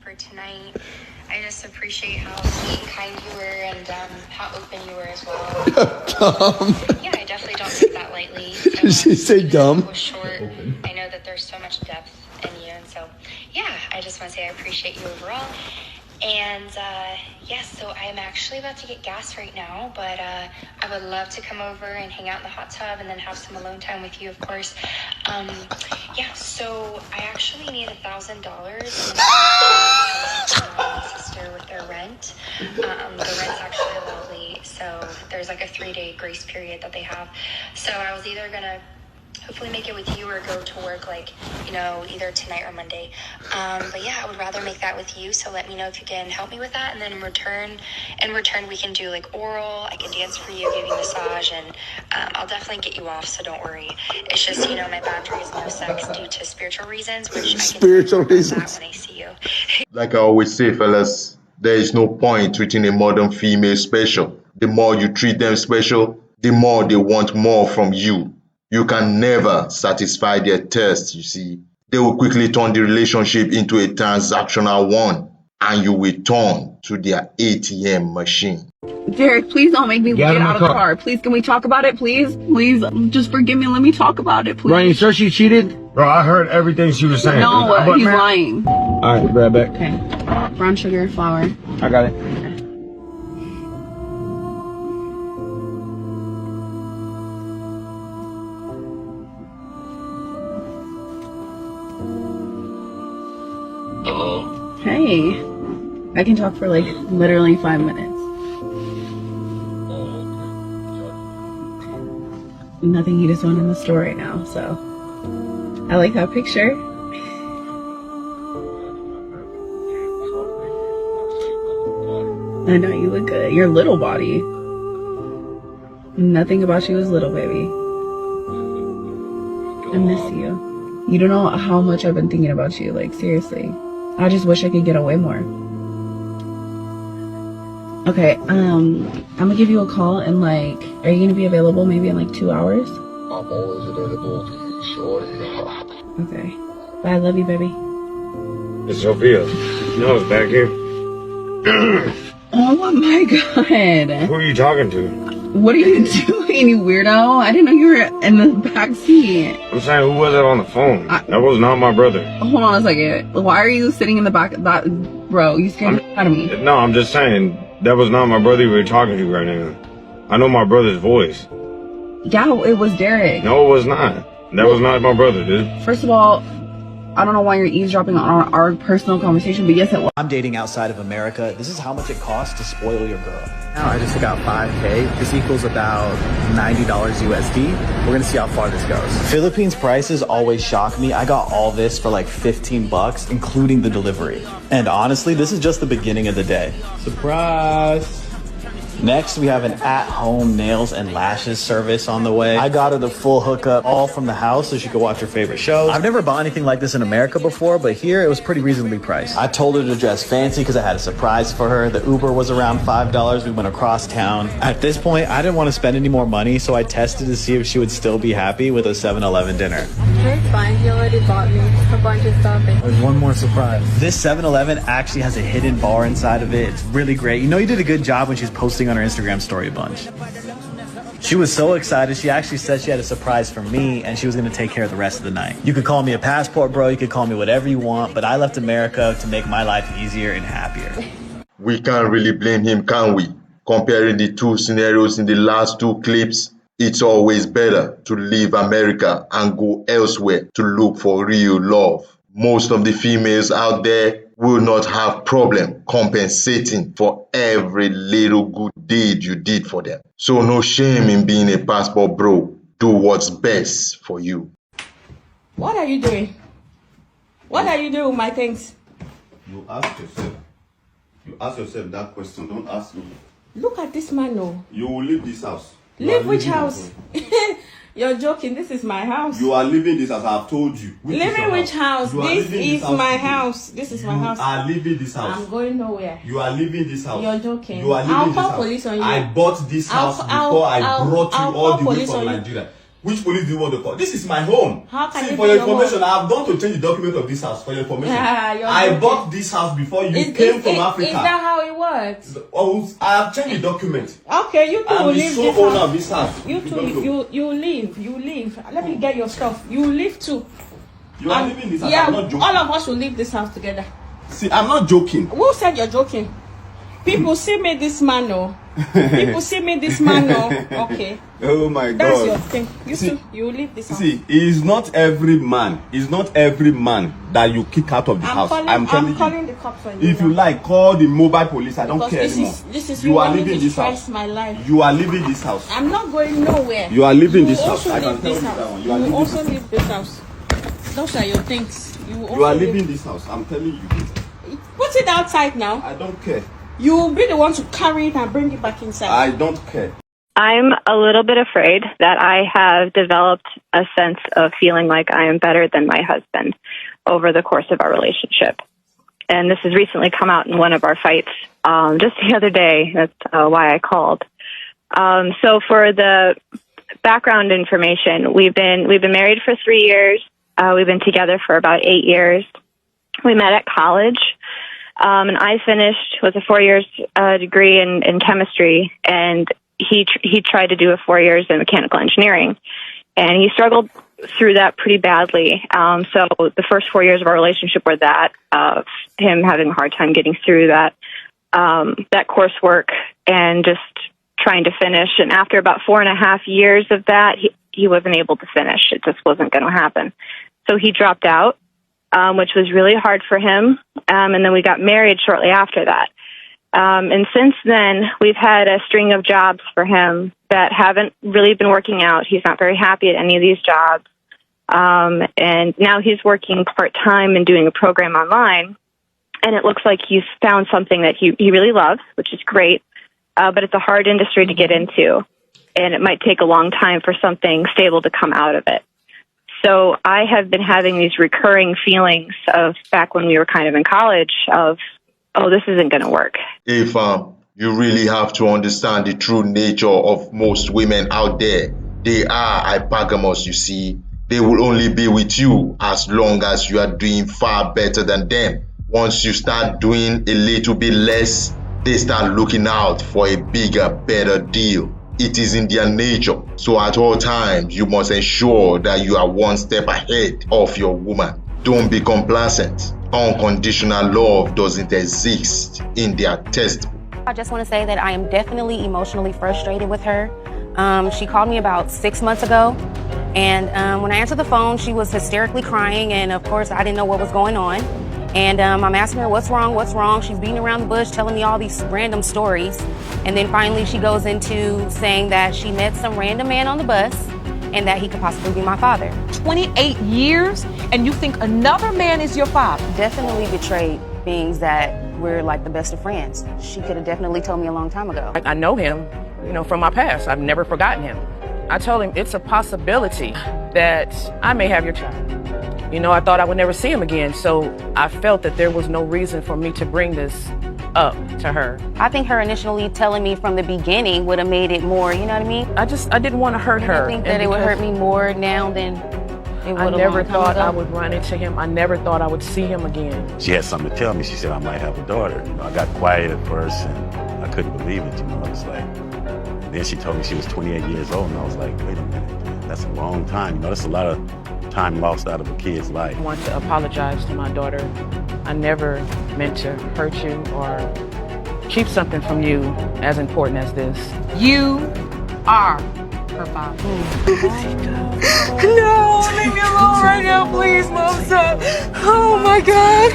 for tonight. I just appreciate how sweet and kind you were and how open you were as well. Dumb. Yeah, I definitely don't take that lightly. Did she say dumb? Was short. I know that there's so much depth in you, and so yeah, I just want to say I appreciate you overall. And so I'm actually about to get gas right now, but I would love to come over and hang out in the hot tub and then have some alone time with you, of course. So I actually need $1,000 my sister with their rent. The rent's actually a little late, so there's like a 3-day grace period that they have. So I was either gonna hopefully make it with you or go to work either tonight or Monday. But yeah, I would rather make that with you. So let me know if you can help me with that. And then in return, we can do like oral. I can dance for you, give you a massage, and I'll definitely get you off. So don't worry. It's just, my boundary is no sex due to spiritual reasons, which I can talk about that when I see you. Like I always say, fellas, there is no point treating a modern female special. The more you treat them special, the more they want more from you. You can never satisfy their thirst, you see. They will quickly turn the relationship into a transactional one, and you will turn to their ATM machine. Derek, please don't make me get out of the car. Please, can we talk about it, please? Please, just forgive me. Let me talk about it, please. Ryan, you sure she cheated? Bro, I heard everything she was saying. No, he's lying. All right, be right back. Okay. Brown sugar, flour. I got it. Hey, I can talk for literally 5 minutes. Nothing you just want in the store right now, so I like that picture. I know you look good. Your little body. Nothing about you is little, baby. I miss you. You don't know how much I've been thinking about you, seriously. I just wish I could get away more. Okay, I'm gonna give you a call and are you gonna be available maybe in 2 hours? I'm always available. Sure. Okay. Bye, I love you, baby. It's Sophia. No, it's back here. Oh my god. Who are you talking to? What are you doing, you weirdo? I didn't know you were in the back seat. I'm saying, who was it on the phone? That was not my brother. Hold on a second. Why are you sitting in the back? Bro, you scared out of me. No, I'm just saying, that was not my brother you were talking to right now. I know my brother's voice. Yeah, it was Derek. No, it was not. That was not my brother, dude. First of all, I don't know why you're eavesdropping on our personal conversation, but yes, it was. I'm dating outside of America. This is how much it costs to spoil your girl. Now I just took out $5K. This equals about $90 USD. We're gonna see how far this goes. Philippines prices always shock me. I got all this for $15, including the delivery. And honestly, this is just the beginning of the day. Surprise! Next, we have an at-home nails and lashes service on the way. I got her the full hookup, all from the house, so she could watch her favorite shows. I've never bought anything like this in America before, but here it was pretty reasonably priced. I told her to dress fancy because I had a surprise for her. The Uber was around $5. We went across town. At this point, I didn't want to spend any more money, so I tested to see if she would still be happy with a 7-Eleven dinner. Okay, it's fine. You already bought me a bunch of stuff. There's one more surprise. This 7-Eleven actually has a hidden bar inside of it. It's really great. You did a good job when she was posting on her Instagram story a bunch. She was so excited, she actually said she had a surprise for me and she was going to take care of the rest of the night. You could call me a passport bro, you could call me whatever you want, but I left America to make my life easier and happier. We can't really blame him, can we? Comparing the two scenarios in the last two clips, it's always better to leave America and go elsewhere to look for real love. Most of the females out there will not have problem compensating for every little good deed you did for them. So no shame in being a passport bro. Do what's best for you. What are you doing? What are you doing with my things? You ask yourself. You ask yourself that question. Don't ask me. Look at this man, no. You will leave this house. Leave which house? You're joking. This is my house. You are leaving this house. I have told you. Leaving which house? This is my house. This is my house. You are leaving this house. I'm going nowhere. You are leaving this house. You're joking. You are leaving I'll this call house. police on you. I bought this house before I brought you all the way from Nigeria. Which police do you want to call? This is my home. How can See, it for be your your information, I have done to change the document of this house for your information. You're I joking. bought this house before you came from Africa. Is that how it works? Oh, I have changed the document. Okay, you two will I'm the leave sole this owner house. of this house. You two, you leave. Let me get your stuff. You leave too. You are leaving this house. Yeah, I'm not joking. all of us will leave this house together. See, I'm not joking. Who said you're joking? People see me this man, no. People see me this man, no. Okay. Oh my God. That's your thing. You See, two, you leave this house. See, it's not every man. It's not every man that you kick out of the house. I'm telling calling you. the cops on you. If you like, call the mobile police. I don't Because care anymore. This is you are wanting leaving to this stress house. my life. You are leaving this house. I'm not going nowhere. You are leaving will this house. Also I can leave tell this you that house. one. You will also leave this house. Those are your things. You also are leaving this house. I'm telling you. Put it outside now. I don't care. You will be the one to carry it and bring it back inside. I don't care. I'm a little bit afraid that I have developed a sense of feeling like I am better than my husband over the course of our relationship. And this has recently come out in one of our fights just the other day. That's why I called. So for the background information, we've been married for 3 years. We've been together for about 8 years. We met at college. And I finished with a 4 years degree in chemistry, and he tried to do a 4 years in mechanical engineering, and he struggled through that pretty badly. So the first 4 years of our relationship were that of him having a hard time getting through that coursework and just trying to finish. And after about 4.5 years of that, he wasn't able to finish. It just wasn't going to happen. So he dropped out, which was really hard for him. And then we got married shortly after that. And since then, we've had a string of jobs for him that haven't really been working out. He's not very happy at any of these jobs. And now he's working part-time and doing a program online. And it looks like he's found something that he really loves, which is great. But it's a hard industry to get into. And it might take a long time for something stable to come out of it. So I have been having these recurring feelings of back when we were kind of in college of, oh, this isn't going to work. If you really have to understand the true nature of most women out there, they are hypergamous, you see. They will only be with you as long as you are doing far better than them. Once you start doing a little bit less, they start looking out for a bigger, better deal. It is in their nature. So at all times, you must ensure that you are one step ahead of your woman. Don't be complacent. Unconditional love doesn't exist in their textbook. I just want to say that I am definitely emotionally frustrated with her. She called me about 6 months ago, and when I answered the phone, she was hysterically crying, and of course, I didn't know what was going on. And I'm asking her, what's wrong? She's beating around the bush, telling me all these random stories. And then finally she goes into saying that she met some random man on the bus and that he could possibly be my father. 28 years and you think another man is your father? Definitely betrayed things that we're like the best of friends. She could have definitely told me a long time ago. I know him, from my past. I've never forgotten him. I told him it's a possibility that I may have your child. I thought I would never see him again, so I felt that there was no reason for me to bring this up to her. I think her initially telling me from the beginning would have made it more, you know what I mean? I didn't want to hurt her. I think that it would hurt me more now than it would have. I never thought I would run into him. I never thought I would see him again. She had something to tell me. She said I might have a daughter. I got quiet at first and I couldn't believe it, I was like, and then she told me she was 28 years old and I was like, wait a minute, that's a long time. That's a lot of time lost out of a kid's life. I want to apologize to my daughter. I never meant to hurt you or keep something from you as important as this. You are her father. No, leave me alone right now, please, Mom. Oh my God.